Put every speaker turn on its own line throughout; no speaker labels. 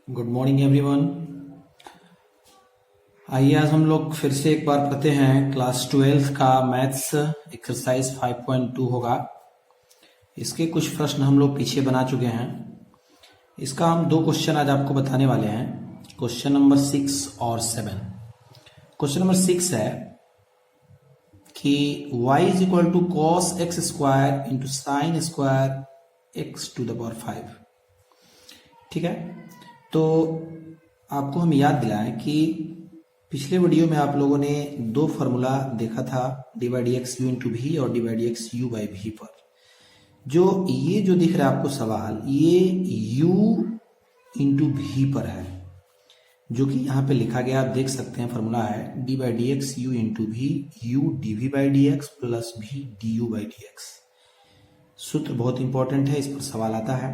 Good morning everyone. आइए आज हम लोग फिर से एक बार पढ़ते हैं क्लास 12 का मैथ्स एक्सरसाइज 5.2 होगा। इसके कुछ प्रश्न हम लोग पीछे बना चुके हैं। इसका हम दो क्वेश्चन आज आपको बताने वाले हैं, क्वेश्चन नंबर 6 और 7। क्वेश्चन नंबर 6 है कि y is equal to cos X square into sine square X to the power 5। ठीक है, तो आपको हम याद दिलाएं कि पिछले वीडियो में आप लोगों ने दो फॉर्मूला देखा था, D by D x u into भी और D by D x you by भी पर। ये जो दिख रहा है आपको सवाल, ये u इंटू भी पर है, जो कि यहाँ पे लिखा गया, आप देख सकते हैं फॉर्मूला है d by D x u into v u d v by D x plus v d u by D x. सूत्र बहुत इंपॉर्टेंट है, इस पर सवाल आता है।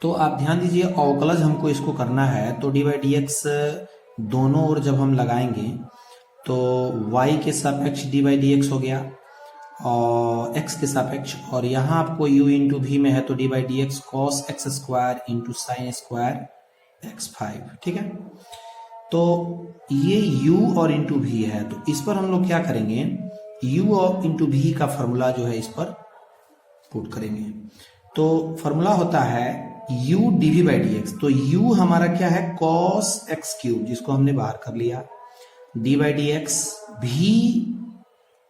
तो आप ध्यान दीजिए, अवकलज हमको इसको करना है, तो डी बाई डी एक्स दोनों ओर जब हम लगाएंगे तो y के सापेक्ष डी बाई डी एक्स हो गया और x के सापेक्ष, और यहाँ आपको u इंटू भी में है तो D by D x cos X square into sine square x 5। ठीक है, तो ये u और इंटू भी है, तो इस पर हम लोग क्या करेंगे, u और इंटू भी का फॉर्मूला जो है इस पर पुट करेंगे। तो फॉर्मूला होता है u dv by D x, तो u हमारा क्या है, cos x क्यूब, जिसको हमने बाहर कर लिया, d बाई डी एक्स भी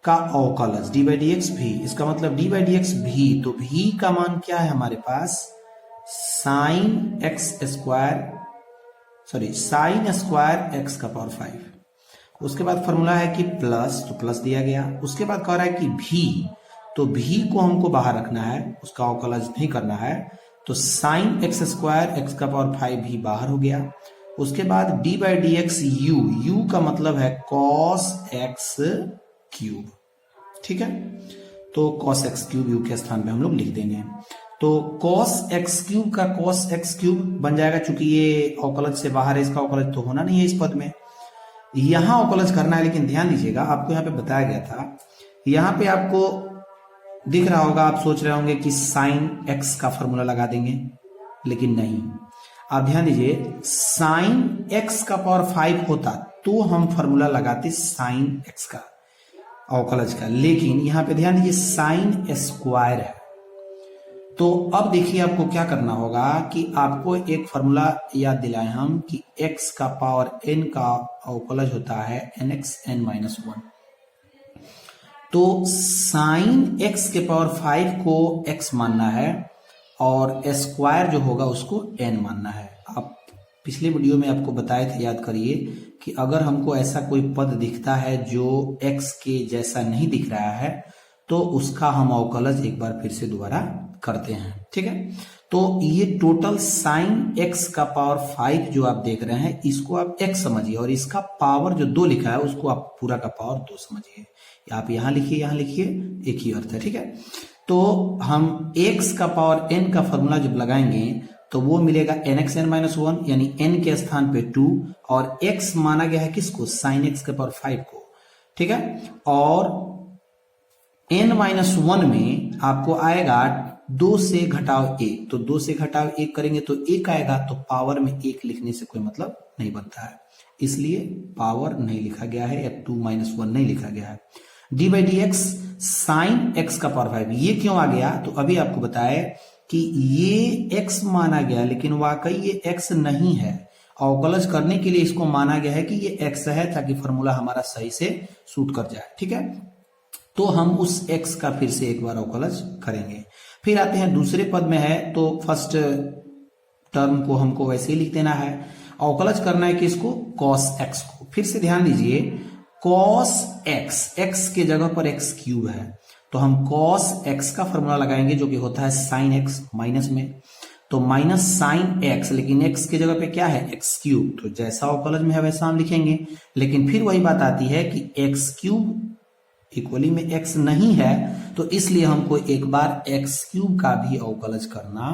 का अवकलज d बाई डी एक्स भी, इसका मतलब d बाई डी एक्स भी, तो भी का मान क्या है हमारे पास, sine x square sine square x का पावर 5। उसके बाद फॉर्मूला है कि प्लस, तो प्लस दिया गया। उसके बाद कह रहा है कि भी, तो भी को हमको बाहर रखना है, उसका अवकलज नहीं करना है, तो साइन एक्स स्क्वायर एक्स का पावर 5 भी बाहर हो गया। उसके बाद D by D x you का मतलब है कॉस एक्स क्यूब। ठीक है, तो कॉस एक्स क्यूब यू के स्थान पे हम लोग लिख देंगे, तो कॉस एक्स क्यूब का कॉस एक्स क्यूब बन जाएगा। चूंकि ये अवकलज से बाहर है, इसका अवकलज तो होना नहीं है इस पद में, यहां अवकलज करना है। लेकिन ध्यान दीजिएगा, आपको यहाँ पे बताया गया था, यहाँ पे आपको दिख रहा होगा, आप सोच रहे होंगे कि साइन एक्स का फॉर्मूला लगा देंगे, लेकिन नहीं। आप ध्यान दीजिए, साइन एक्स का पावर 5 होता तो हम फॉर्मूला लगाते साइन एक्स का अवकलज का, लेकिन यहां पे ध्यान दीजिए साइन स्क्वायर है। तो अब देखिए आपको क्या करना होगा कि आपको एक फॉर्मूला याद दिलाएं हम कि x का पावर n का अवकलज होता है nx n माइनस 1। तो साइन x के पावर 5 को x मानना है और स्क्वायर जो होगा उसको n मानना है। आप पिछले वीडियो में आपको बताए थे, याद करिए, कि अगर हमको ऐसा कोई पद दिखता है जो x के जैसा नहीं दिख रहा है तो उसका हम अवकलज एक बार फिर से दोबारा करते हैं। ठीक है, तो ये टोटल साइन x का पावर 5 जो आप देख रहे हैं, इसको आप x समझिए, और इसका पावर जो 2 लिखा है उसको आप पूरा का पावर 2 समझिए। आप यहां लिखिए, यहां लिखिए, एक ही अर्थ है। ठीक है, तो हम x का पावर n का फॉर्मूला जब लगाएंगे तो वो मिलेगा nx n माइनस 1, यानी n के स्थान पे 2, और x माना गया है किसको, साइन x के पावर 5 को। ठीक है, और n माइनस 1 में आपको आएगा 2 से घटाव 1, तो 2 से घटाव 1 करेंगे तो 1 आएगा, तो पावर में 1 लिखने से कोई मतलब नहीं बनता है, इसलिए पावर नहीं लिखा गया है, या 2 माइनस 1 नहीं लिखा गया है। D by D x sine x का पावर 5, ये क्यों आ गया, तो अभी आपको बताया कि ये x माना गया, लेकिन वाकई ये x नहीं है। अवकलज करने के लिए इसको माना गया है कि ये x है, ताकि फॉर्मूला हमारा सही से सूट कर जाए। ठीक है, तो हम उस x का फिर से एक बार अवकलज करेंगे। फिर आते हैं दूसरे पद में है, तो फर्स्ट टर्म को हमको वैसे ही लिख देना है, अवकलज करना है कि इसको cos x को। फिर से ध्यान दीजिए, cos x के जगह पर x क्यूब है, तो हम cos x का फॉर्मूला लगाएंगे जो कि होता है sin x माइनस में, तो माइनस साइन x, लेकिन x की जगह पे क्या है, x क्यूब, तो जैसा अवकलज में है वैसा हम लिखेंगे। लेकिन फिर वही बात आती है कि x क्यूब इक्वली में x नहीं है, तो इसलिए हमको एक बार x क्यूब का भी अवकलज करना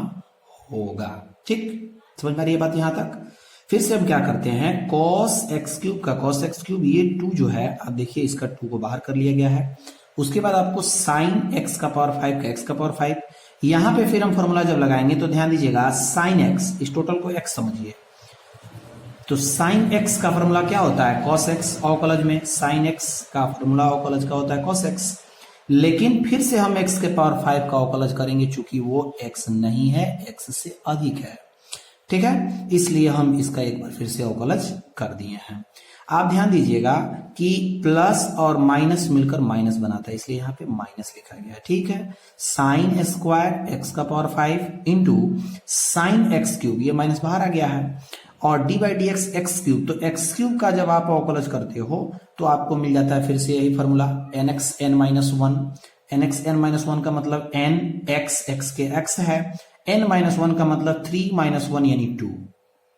होगा। ठीक, समझ में आ रही है बात यहां तक। फिर से हम क्या करते हैं, cos x क्यूब का cos x क्यूब, ये 2 जो है आप देखिए इसका 2 को बाहर कर लिया गया है। उसके बाद आपको sin x का पावर 5 का x का पावर 5, यहां पे फिर हम फॉर्मूला जब लगाएंगे तो ध्यान दीजिएगा sin x, इस टोटल को x समझिए, तो sin x का फॉर्मूला क्या होता है, cos x अवकलज में sin x का फॉर्मूला अवकलज का होता है cos x, लेकिन फिर से हम x के पावर 5 का अवकलज करेंगे चूंकि वो x नहीं है, x से अधिक है, ठीक है, इसलिए हम इसका एक बार फिर से अवकलज कर दिए हैं। आप ध्यान दीजिएगा कि प्लस और माइनस मिलकर माइनस बनाता है, इसलिए यहाँ पे माइनस लिखा गया है, ठीक है। साइन स्क्वायर एक्स का power 5 into sine x cube, ये माइनस बाहर आ गया है, और D by D x x cube, तो एक्स क्यूब का जब आप अवकलज करते हो तो आपको मिल जाता है फिर से यही formula N x N minus one, N x N minus one का मतलब एन एक्स एक्स के एक्स है, एन माइनस वन का मतलब 3 माइनस 1 यानी 2,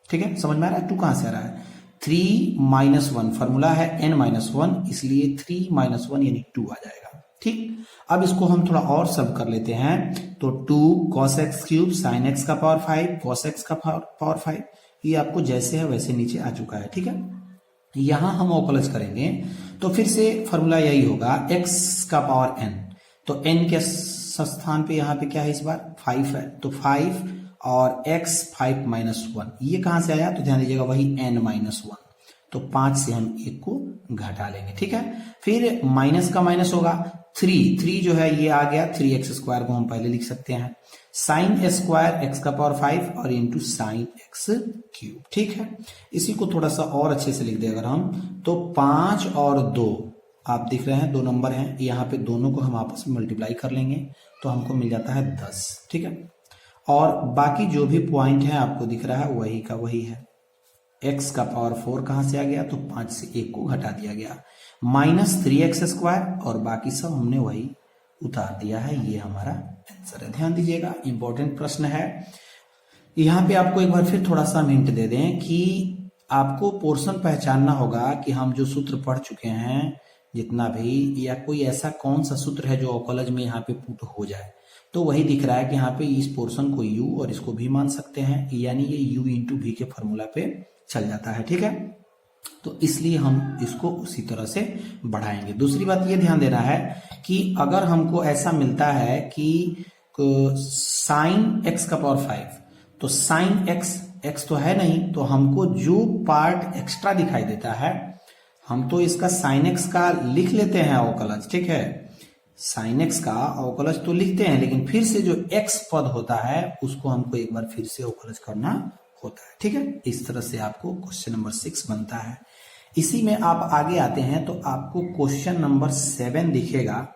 ठीक है, समझ में आ रहा है, 2 कहां से आ रहा है, 3 माइनस 1 फॉर्मूला है एन माइनस 1, इसलिए 3 माइनस 1 यानी 2 आ जाएगा, ठीक। अब इसको हम थोड़ा और सब कर लेते हैं, तो 2 cos x cube sign x का पावर 5 cos x का पावर 5, ये आपको जैसे है वैसे नीचे आ चुका है, ठीक है। यहां हम अवकलज करेंगे तो फिर से फॉर्मूला यही होगा x का पावर n, तो n के स्थान पे यहाँ पे क्या है इस बार 5 है, तो 5 और x 5 माइनस 1, ये कहां से आया, तो ध्यान दीजिएगा वही n माइनस 1, तो 5 से हम 1 को घटा लेंगे, ठीक है। फिर माइनस का माइनस होगा 3 जो है ये आ गया, 3x स्क्वायर को हम पहले लिख सकते हैं, साइन स्क्वायर x का पावर 5 और इंटू साइन x क्यूब, ठीक है। इसी को थोड़ा सा और अच्छे से लिख दे अगर हम, तो 5 और 2 आप दिख रहे हैं 2 नंबर हैं, यहाँ पे दोनों को हम आपस में मल्टीप्लाई कर लेंगे तो हमको मिल जाता है 10, ठीक है। और बाकी जो भी पॉइंट है आपको दिख रहा है वही का वही है, x का पावर 4 कहां से आ गया, तो 5 से 1 को घटा दिया गया, माइनस 3x स्क्वायर और बाकी सब हमने वही उतार दिया है, ये हमारा आंसर है। ध्यान दीजिएगा इंपॉर्टेंट प्रश्न है। यहाँ पे आपको एक बार फिर थोड़ा सा हिंट दे दें कि आपको पोर्शन पहचानना होगा कि हम जो सूत्र पढ़ चुके हैं जितना भी, या कोई ऐसा कौन सा सूत्र है जो अवकलज में यहाँ पे पुट हो जाए, तो वही दिख रहा है कि यहाँ पे इस पोर्शन को u और इसको भी मान सकते हैं, यानी ये u इंटू v के फॉर्मूला पे चल जाता है, ठीक है। तो इसलिए हम इसको उसी तरह से बढ़ाएंगे। दूसरी बात ये ध्यान देना है कि अगर हमको ऐसा मिलता है कि साइन x का पावर 5, तो साइन x तो है नहीं, तो हमको जो पार्ट एक्स्ट्रा दिखाई देता है हम तो इसका साइन x का लिख लेते हैं अवकलज, ठीक है, साइन x का अवकलज तो लिखते हैं, लेकिन फिर से जो x पद होता है उसको हमको एक बार फिर से अवकलज करना होता है, ठीक है। इस तरह से आपको क्वेश्चन नंबर 6 बनता है। इसी में आप आगे आते हैं तो आपको क्वेश्चन नंबर 7 दिखेगा,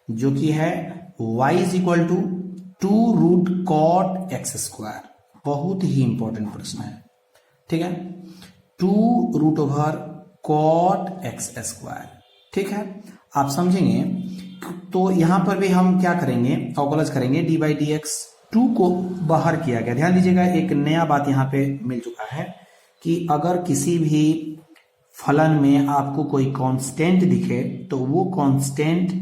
जो कि है y is equal to 2 root cot X square, बहुत ही इंपॉर्टेंट प्रश्न है, ठीक है, 2 root over cot X square, ठीक है। आप समझेंगे तो यहां पर भी हम क्या करेंगे, अवकलज करेंगे, डी बाई डी एक्स, 2 को बाहर किया गया। ध्यान दीजिएगा एक नया बात यहाँ पे मिल चुका है कि अगर किसी भी फलन में आपको कोई कांस्टेंट दिखे तो वो कांस्टेंट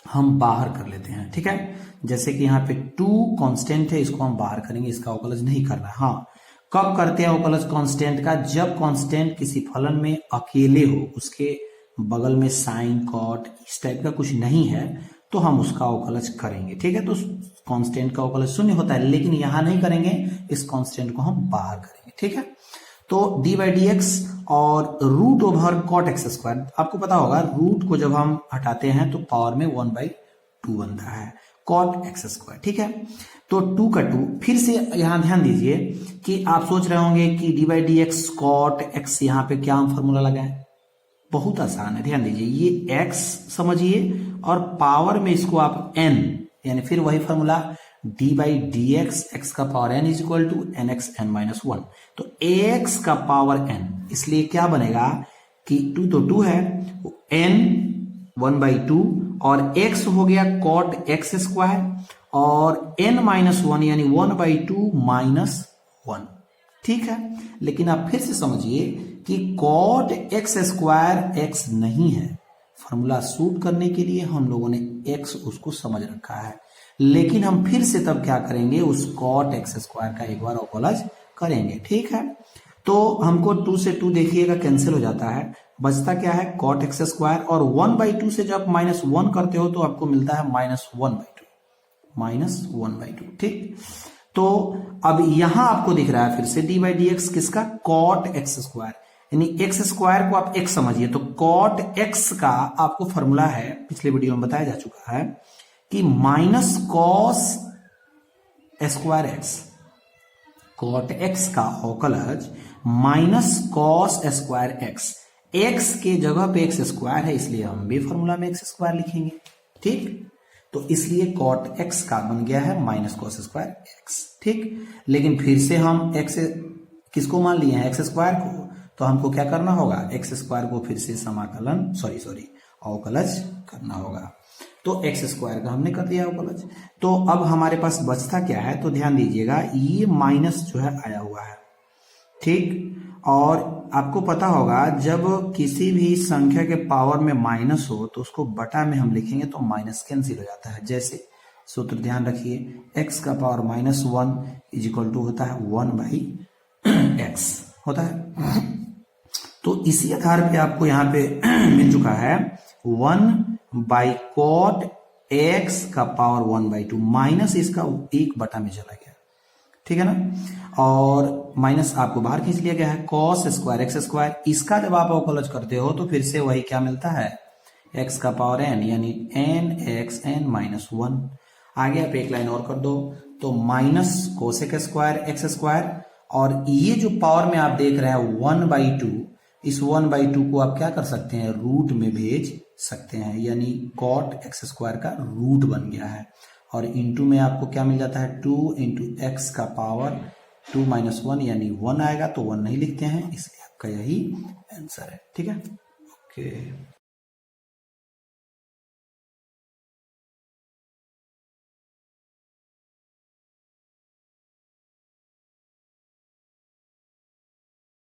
हम बाहर कर लेते हैं, ठीक है। जैसे कि यहाँ पे 2 कांस्टेंट है, इसको हम बाहर करेंगे, इसका अवकलज नहीं करना है। हाँ, कब करते हैं अवकलज कांस्टेंट का, जब कांस्टेंट किसी फलन में अकेले हो, उसके बगल में साइन कॉट इस टाइप का कुछ नहीं है, तो हम उसका अवकलज करेंगे, ठीक है। तो कांस्टेंट का अवकलज शून्य होता है, लेकिन यहां नहीं करेंगे, इस कांस्टेंट को हम बाहर करेंगे, ठीक है। तो डी बाई डी एक्स और root over cot X square, आपको पता होगा रूट को जब हम हटाते हैं तो पावर में 1/2 बनता है, कॉट एक्स स्क्वायर, ठीक है। तो 2 का 2, फिर से यहां ध्यान दीजिए कि आप सोच रहे होंगे कि D by D X cot X, यहाँ पे क्या हम फॉर्मूला लगाएं, बहुत आसान है। ध्यान दीजिए ये x समझिए और पावर में इसको आप n, यानी फिर वही formula d by D x, x का power n is equal to n x N minus 1, तो ax का पावर n, इसलिए क्या बनेगा कि 2 तो 2 है, n 1/2 और x हो गया cot एक्स स्क्वायर और n माइनस 1 यानी 1/2 माइनस 1, ठीक है। लेकिन आप फिर से समझिए कि cot एक्स स्क्वायर x नहीं है, फॉर्मूला सूट करने के लिए हम लोगों ने x उसको समझ रखा है, लेकिन हम फिर से तब क्या करेंगे, उस cot एक्स स्क्वायर का एक बार अवकलज करेंगे, ठीक है। तो हमको 2 से 2 देखिएगा कैंसिल हो जाता है, बचता क्या है कॉट एक्स स्क्वायर, और 1/2 से जब -1 करते हो तो आपको मिलता है -1/2, ठीक। तो अब यहां आपको दिख रहा है फिर से डी बाई डी एक्स किसका, कॉट एक्स स्क्वायर, यानी एक्स स्क्वायर को आप एक्स समझिए, तो कॉट एक्स का आपको फॉर्मूला है, पिछले वीडियो में बताया जा चुका है कि minus cos square X, cot X का अवकलज minus cos square X, X के जगह पे एक्स स्क्वायर है इसलिए हम भी फॉर्मूला में एक्स स्क्वायर लिखेंगे, ठीक। तो इसलिए कॉट एक्स का बन गया है माइनस कॉस स्क्वायर एक्स, ठीक। लेकिन फिर से हम एक्स किसको मान लिए हैं, एक्स स्क्वायर को, तो हमको क्या करना होगा, एक्स स्क्वायर को फिर से समाकलन अवकलज करना होगा। तो एक्स स्क्वायर का हमने कर दिया अवकलज। तो अब हमारे पास बचता क्या है, तो ध्यान दीजिएगा ये माइनस जो है आया हुआ है, ठीक। और आपको पता होगा जब किसी भी संख्या के पावर में माइनस हो तो उसको बटा में हम लिखेंगे तो माइनस कैंसिल हो जाता है। जैसे सूत्र ध्यान रखिए, x का पावर -1 इज इक्वल टू होता है 1/x होता है। तो इसी आधार पे आपको यहाँ पे मिल चुका है 1/cot x का पावर 1/2, माइनस इसका 1 बटा में चला गया, ठीक है ना, और माइनस आपको बाहर खींच लिया गया है, कॉस स्क्वायर एक्स स्क्वायर, इसका जब आप अवकलज करते हो तो फिर से वही क्या मिलता है, x का पावर n, यानी n(x(n-1). आगे आप एक लाइन और कर दो तो minus cosec square x square, और ये जो पावर में आप देख रहे हैं 1/2, इस 1/2 को आप क्या कर सकते हैं, रूट में भेज सकते हैं, यानी कॉट एक्स स्क्वायर का रूट बन गया है, और इंटू में आपको क्या मिल जाता है 2 × x का पावर 2 - 1 यानी 1 आएगा, तो 1 नहीं लिखते हैं, इसलिए आपका यही आंसर है, ठीक है, ओके।